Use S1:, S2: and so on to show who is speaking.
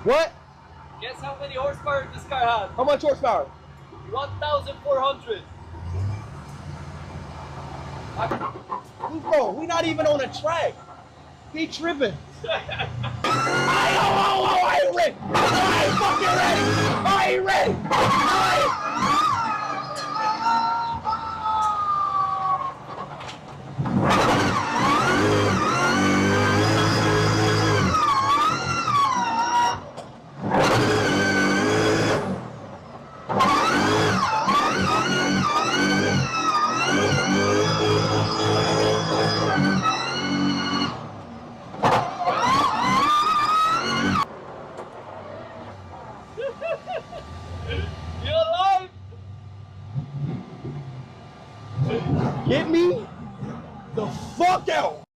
S1: What?
S2: Guess how many horsepower this car has?
S1: How much horsepower?
S2: 1,400.
S1: Bro, we not even on a track. He tripping. I ain't ready. I ain't fucking ready. I ain't ready.